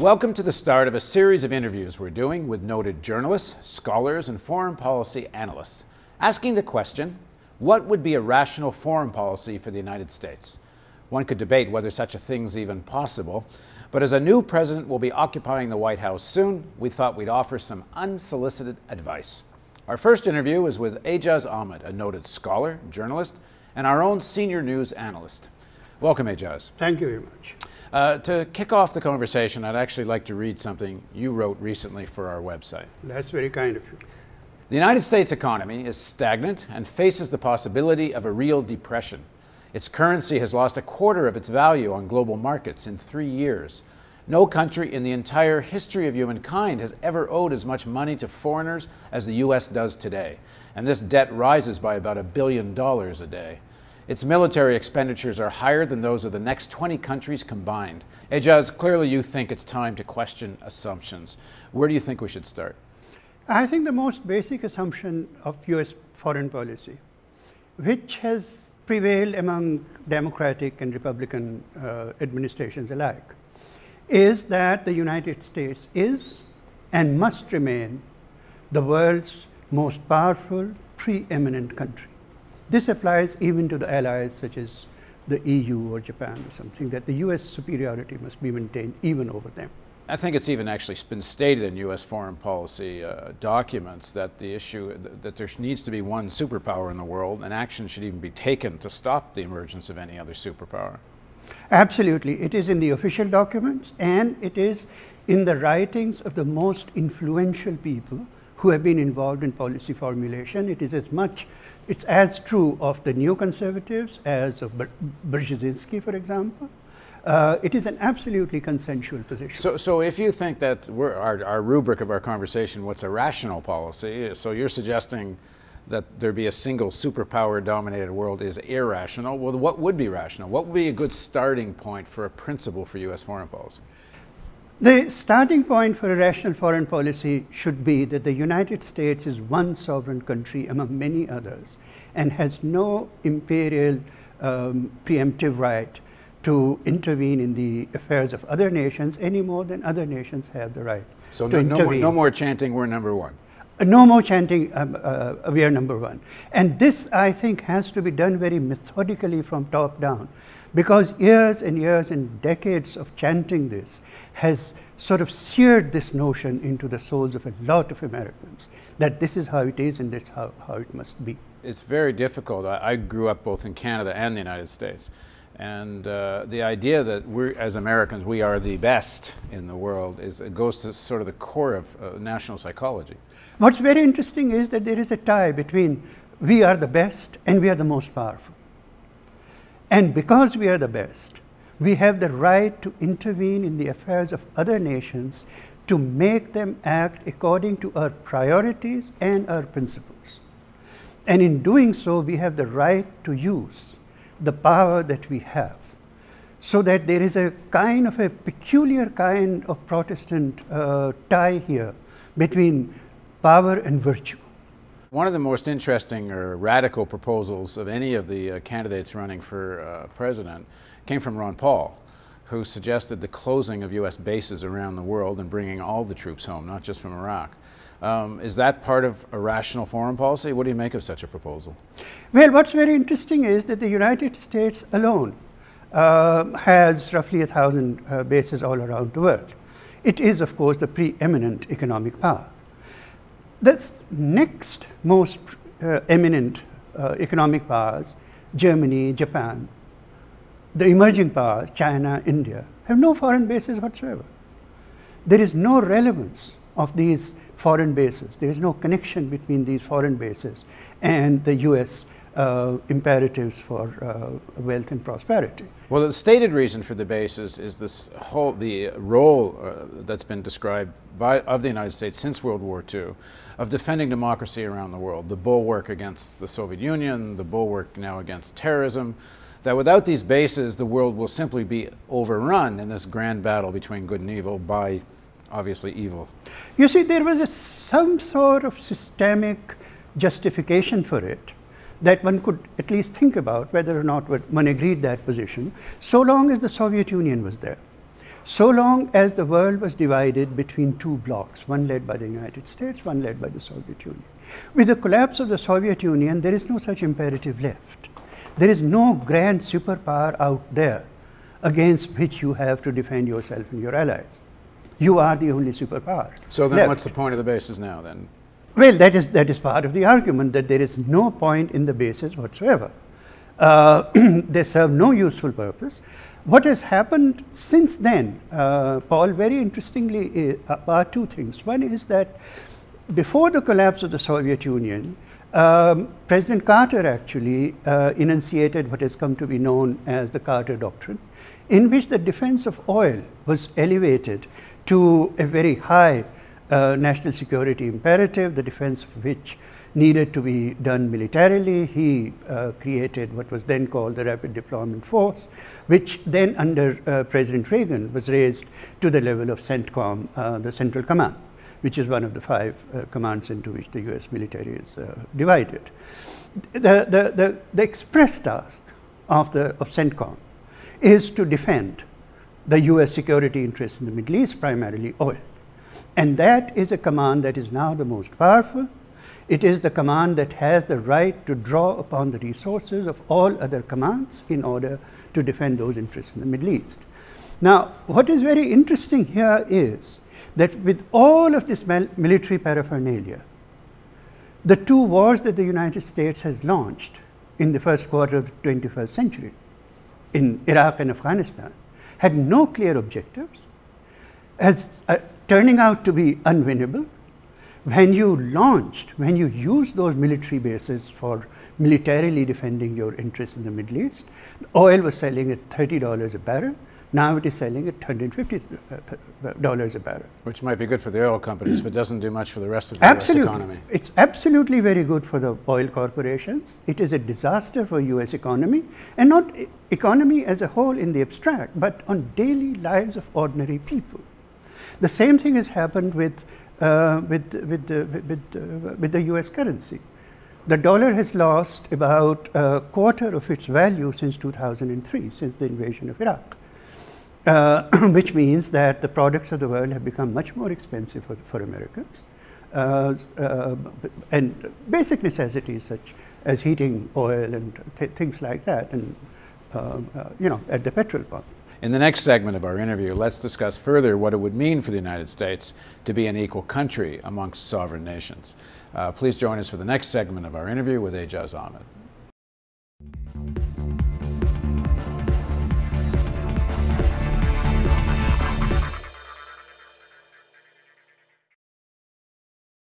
Welcome to the start of a series of interviews we're doing with noted journalists, scholars, and foreign policy analysts, asking the question, what would be a rational foreign policy for the United States? One could debate whether such a thing's even possible, but as a new president will be occupying the White House soon, we thought we'd offer some unsolicited advice. Our first interview is with Aijaz Ahmad, a noted scholar, journalist, and our own senior news analyst. Welcome, Aijaz. Thank you very much. To kick off the conversation, I'd actually like to read something you wrote recently for our website. That's very kind of you. The United States economy is stagnant and faces the possibility of a real depression. Its currency has lost a quarter of its value on global markets in 3 years. No country in the entire history of humankind has ever owed as much money to foreigners as the U.S. does today, and this debt rises by about $1 billion a day. Its military expenditures are higher than those of the next 20 countries combined. Aijaz, clearly you think it's time to question assumptions. Where do you think we should start? I think the most basic assumption of U.S. foreign policy, which has prevailed among Democratic and Republican administrations alike, is that the United States is and must remain the world's most powerful, preeminent country. This applies even to the allies such as the EU or Japan or something, that the U.S. superiority must be maintained even over them. I think it's even actually been stated in U.S. foreign policy documents that the issue, that there needs to be one superpower in the world, and action should even be taken to stop the emergence of any other superpower. Absolutely. It is in the official documents, and it is in the writings of the most influential people who have been involved in policy formulation. It is it's as true of the neoconservatives as of Brzezinski, for example. It is an absolutely consensual position. So if you think that our rubric of our conversation, what's a rational policy, so you're suggesting that there be a single superpower-dominated world is irrational. Well, what would be rational? What would be a good starting point for a principle for U.S. foreign policy? The starting point for a rational foreign policy should be that the United States is one sovereign country among many others and has no imperial preemptive right to intervene in the affairs of other nations any more than other nations have the right to intervene. No more chanting, we're number one. No more chanting, we are number one. And this, I think, has to be done very methodically from top down, because years and years and decades of chanting this has sort of seared this notion into the souls of a lot of Americans, that this is how it is and this is how it must be. It's very difficult. I grew up both in Canada and the United States. And the idea that as Americans, we are the best in the world goes to sort of the core of national psychology. What's very interesting is that there is a tie between we are the best and we are the most powerful. And because we are the best, we have the right to intervene in the affairs of other nations to make them act according to our priorities and our principles. And in doing so, we have the right to use the power that we have, so that there is a kind of a peculiar kind of Protestant tie here between power and virtue. One of the most interesting or radical proposals of any of the candidates running for president came from Ron Paul, who suggested the closing of U.S. bases around the world and bringing all the troops home, not just from Iraq. Is that part of a rational foreign policy? What do you make of such a proposal? Well, what's very interesting is that the United States alone has roughly 1,000 bases all around the world. It is, of course, the preeminent economic power. The next most eminent economic powers, Germany, Japan, the emerging powers, China, India, have no foreign bases whatsoever. There is no relevance of these foreign bases. There is no connection between these foreign bases and the U.S. Imperatives for wealth and prosperity. Well, the stated reason for the bases is the role that's been described of the United States since World War II of defending democracy around the world, the bulwark against the Soviet Union, the bulwark now against terrorism, that without these bases, the world will simply be overrun in this grand battle between good and evil by, obviously, evil. You see, there was some sort of systemic justification for it that one could at least think about whether or not one agreed that position, so long as the Soviet Union was there. so long as the world was divided between two blocks, one led by the United States, one led by the Soviet Union. With the collapse of the Soviet Union, there is no such imperative left. There is no grand superpower out there against which you have to defend yourself and your allies. You are the only superpower. So then left. what's the point of the bases now then? Well, that is part of the argument, that there is no point in the bases whatsoever. They serve no useful purpose. What has happened since then, Paul, very interestingly, are two things. One is that before the collapse of the Soviet Union, President Carter actually enunciated what has come to be known as the Carter Doctrine, in which the defense of oil was elevated to a very high national security imperative, the defense of which needed to be done militarily. He created what was then called the Rapid Deployment Force, which then under President Reagan was raised to the level of CENTCOM, the Central Command, which is one of the 5 commands into which the US military is divided. The express task of CENTCOM is to defend the US security interests in the Middle East, primarily oil. And that is a command that is now the most powerful. It is the command that has the right to draw upon the resources of all other commands in order to defend those interests in the Middle East. Now, what is very interesting here is that with all of this military paraphernalia, the 2 wars that the United States has launched in the first quarter of the 21st century, in Iraq and Afghanistan, had no clear objectives, as turning out to be unwinnable. When you used those military bases for militarily defending your interests in the Middle East, oil was selling at $30 a barrel. Now it is selling at $150 a barrel. Which might be good for the oil companies, but doesn't do much for the rest of the US economy. It's absolutely very good for the oil corporations. It is a disaster for US economy, and not economy as a whole in the abstract, but on daily lives of ordinary people. The same thing has happened with the US currency. The dollar has lost about a quarter of its value since 2003, since the invasion of Iraq. Which means that the products of the world have become much more expensive for Americans. And basic necessities such as heating oil and things like that, and at the petrol pump. In the next segment of our interview, let's discuss further what it would mean for the United States to be an equal country amongst sovereign nations. Please join us for the next segment of our interview with Aijaz Ahmad.